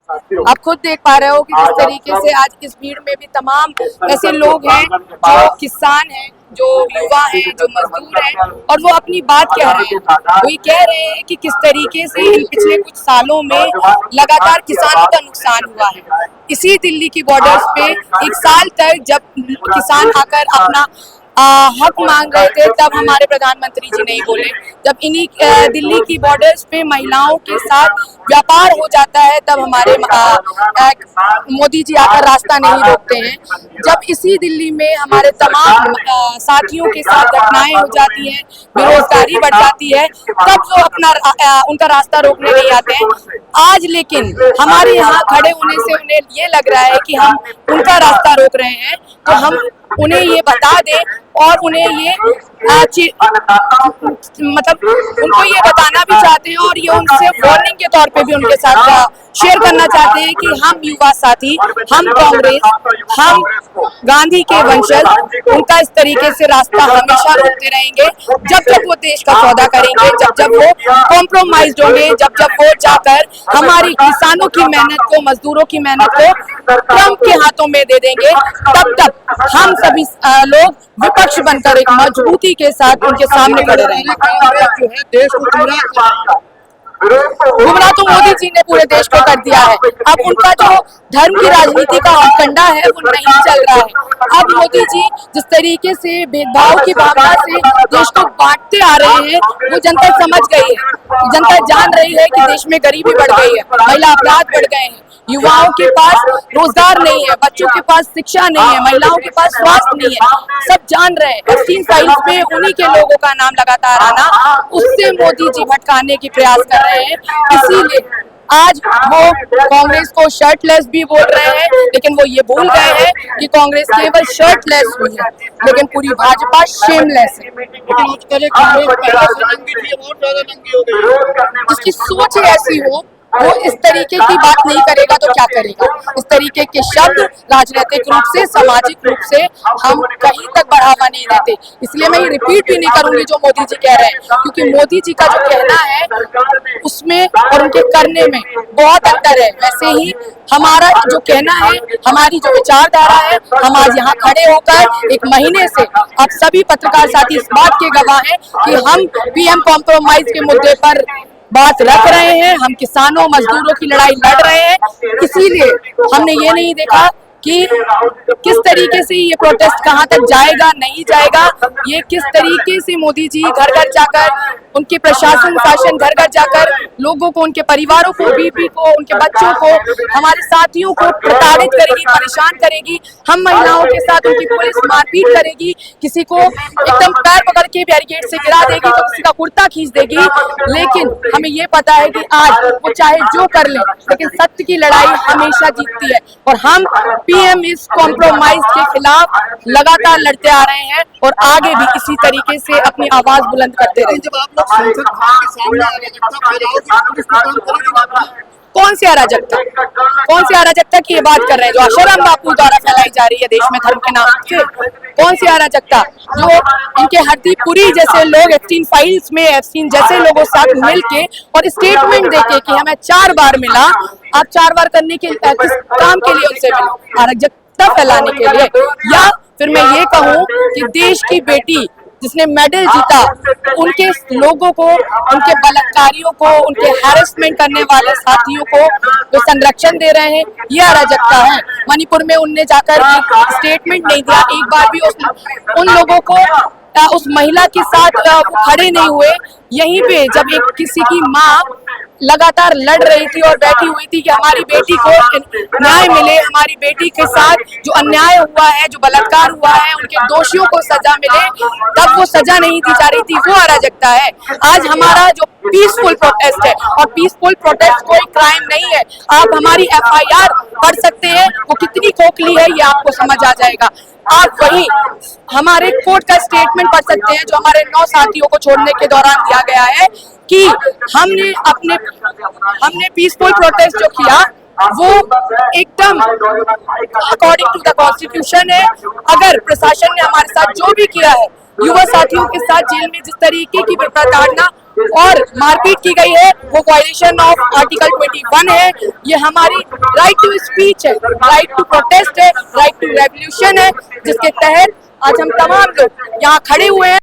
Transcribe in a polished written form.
आप खुद देख पा रहे हो कि किस तरीके से आज इस भीड़ में भी तमाम ऐसे लोग हैं जो किसान हैं, जो युवा हैं, जो मजदूर हैं, और वो अपनी बात कह रहे हैं। वो ये कह रहे हैं कि किस तरीके से इन पिछले कुछ सालों में लगातार किसानों का नुकसान हुआ है। इसी दिल्ली की बॉर्डर्स पे एक साल तक जब किसान आकर अपना हक मांग रहे थे, तब हमारे प्रधानमंत्री जी नहीं बोले। जब इन्हीं दिल्ली की बॉर्डर्स पे महिलाओं के साथ व्यापार हो जाता है, तब हमारे मोदी जी आकर रास्ता नहीं रोकते हैं। जब इसी दिल्ली में हमारे तमाम साथियों के साथ घटनाएं हो जाती हैं, बेरोजगारी बढ़ जाती है, तब वो अपना उनका रास्ता रोकने नहीं आते हैं। आज लेकिन हमारे यहाँ खड़े होने से उन्हें ये लग रहा है कि हम उनका रास्ता रोक रहे हैं, तो हम उन्हें ये बता दें और उन्हें ये मतलब उनको ये बताना भी चाहते हैं और ये उनसे वार्निंग के तौर पे भी उनके साथ शेयर करना चाहते हैं कि हम युवा साथी, हम कांग्रेस, हम गांधी के वंशज उनका इस तरीके से रास्ता हमेशा रोकते रहेंगे जब जब वो देश का सौदा करेंगे, जब जब वो कॉम्प्रोमाइज होंगे, जब जब वो जाकर हमारी किसानों की मेहनत को, मजदूरों की मेहनत को ट्रंप के हाथों में दे देंगे, तब तक हम सभी लोग विपक्ष बनकर एक मजबूती के साथ उनके सामने खड़े रहेंगे। जो है देश को गुमराह तो मोदी जी ने पूरे देश को कर दिया है। अब उनका जो धर्म की राजनीति का हथकंडा है वो नहीं चल रहा है। अब मोदी जी जिस तरीके से भेदभाव की भावना से देश को बांटते आ रहे हैं, वो जनता समझ गई है। जनता जान रही है कि देश में गरीबी बढ़ गई है, महिला अपराध बढ़ गए हैं, युवाओं के पास रोजगार नहीं है, बच्चों के पास शिक्षा नहीं है, महिलाओं के पास स्वास्थ्य नहीं है। सब जान रहे हैं। एप्स्टीन फाइल्स में उन्हीं के लोगों का नाम लगातार आना, उससे मोदी जी भटकाने की प्रयास कर रहे हैं। इसीलिए आज वो कांग्रेस को शर्टलेस भी बोल रहे हैं, लेकिन वो ये भूल गए हैं कि कांग्रेस केवल शर्टलेस हुई है, लेकिन पूरी भाजपा शेमलेस है। जिसकी सोच ही ऐसी हो, वो इस तरीके की बात नहीं करेगा तो क्या करेगा। इस तरीके के शब्द राजनीतिक रूप से, सामाजिक रूप से हम कहीं तक बढ़ावा नहीं देते। इसलिए मैं ये रिपीट भी नहीं करूंगी जो मोदी जी कह रहे हैं, क्योंकि मोदी जी का जो कहना है उसमें और उनके करने में बहुत अंतर है। वैसे ही हमारा जो कहना है, हमारी जो विचारधारा है, हम आज यहाँ खड़े होकर एक महीने से अब सभी पत्रकार साथी इस बात के गवाह हैं कि हम पीएम कॉम्प्रोमाइज के मुद्दे पर बात रख रहे हैं, हम किसानों मजदूरों की लड़ाई लड़ रहे हैं। इसीलिए हमने ये नहीं देखा कि किस तरीके से ये प्रोटेस्ट कहां तक जाएगा, नहीं जाएगा। ये किस तरीके से मोदी जी घर घर जाकर, उनके प्रशासन शासन घर घर जाकर लोगों को, उनके परिवारों को, बीपी को, उनके बच्चों को, हमारे साथियों को प्रताड़ित करेगी, परेशान करेगी। हम महिलाओं के साथ उनकी पुलिस मारपीट करेगी, किसी को एकदम पैर पकड़ के बैरिकेड से गिरा देगी, तो किसी का कुर्ता खींच देगी। लेकिन हमें ये पता है कि आज वो चाहे जो कर ले, लेकिन सत्य की लड़ाई हमेशा जीतती है। और हम पीएम इस कॉम्प्रोमाइज के खिलाफ लगातार लड़ते आ रहे हैं और आगे भी इसी तरीके से अपनी आवाज बुलंद करते रहेंगे। जब आप लोग संसद के सामने अराजकता फैलाओगे, कौन सी अराजकता, कौन सी अराजकता की ये बात कर रहे हैं जो आशाराम बापू द्वारा फैलाई जा रही है देश में धर्म के नाम से? कौन सी अराजकता? जो इनके हरदीप पुरी जैसे लोग एप्स्टीन फाइल्स में एप्स्टीन जैसे लोगों साथ मिलके और स्टेटमेंट देके कि हमें 4 बार मिला, आप 4 बार करने के किस काम के लिए उनसे मिले? अराजकता फैलाने के लिए? या फिर मैं ये कहूँ कि देश की बेटी जिसने मेडल जीता, उनके लोगों को, उनके बलात्कारियों को, उनके हैरेसमेंट करने वाले साथियों को जो संरक्षण दे रहे हैं, ये अराजकता है। मणिपुर में उनने जाकर एक स्टेटमेंट नहीं दिया, एक बार भी उन लोगों को, उस महिला के साथ खड़े नहीं हुए। यहीं पे जब एक किसी की माँ लगातार लड़ रही थी और बैठी हुई थी कि हमारी बेटी को न्याय मिले, हमारी बेटी के साथ जो अन्याय हुआ है, जो बलात्कार हुआ है, उनके दोषियों को सजा मिले, तब वो सजा नहीं दी जा रही थी, वो अराजकता है। आज हमारा जो पीसफुल प्रोटेस्ट है, और पीसफुल प्रोटेस्ट कोई क्राइम नहीं है। आप हमारी एफआईआर पढ़ सकते हैं, वो कितनी खोखली है ये आपको समझ आ जाएगा। आप वही हमारे कोर्ट का स्टेटमेंट पढ़ सकते हैं जो हमारे 9 साथियों को छोड़ने के दौरान दिया गया है कि हमने पीसफुल प्रोटेस्ट जो किया वो एकदम अकॉर्डिंग टू द कॉन्स्टिट्यूशन है। अगर प्रशासन ने हमारे साथ जो भी किया है, युवा साथियों के साथ जेल में जिस तरीके की प्रताड़ना और मारपीट की गई है वो वायलेशन ऑफ आर्टिकल 21 है। ये हमारी राइट टू स्पीच है, राइट टू प्रोटेस्ट है, राइट टू रेवोल्यूशन है, जिसके तहत आज हम तमाम लोग यहाँ खड़े हुए हैं।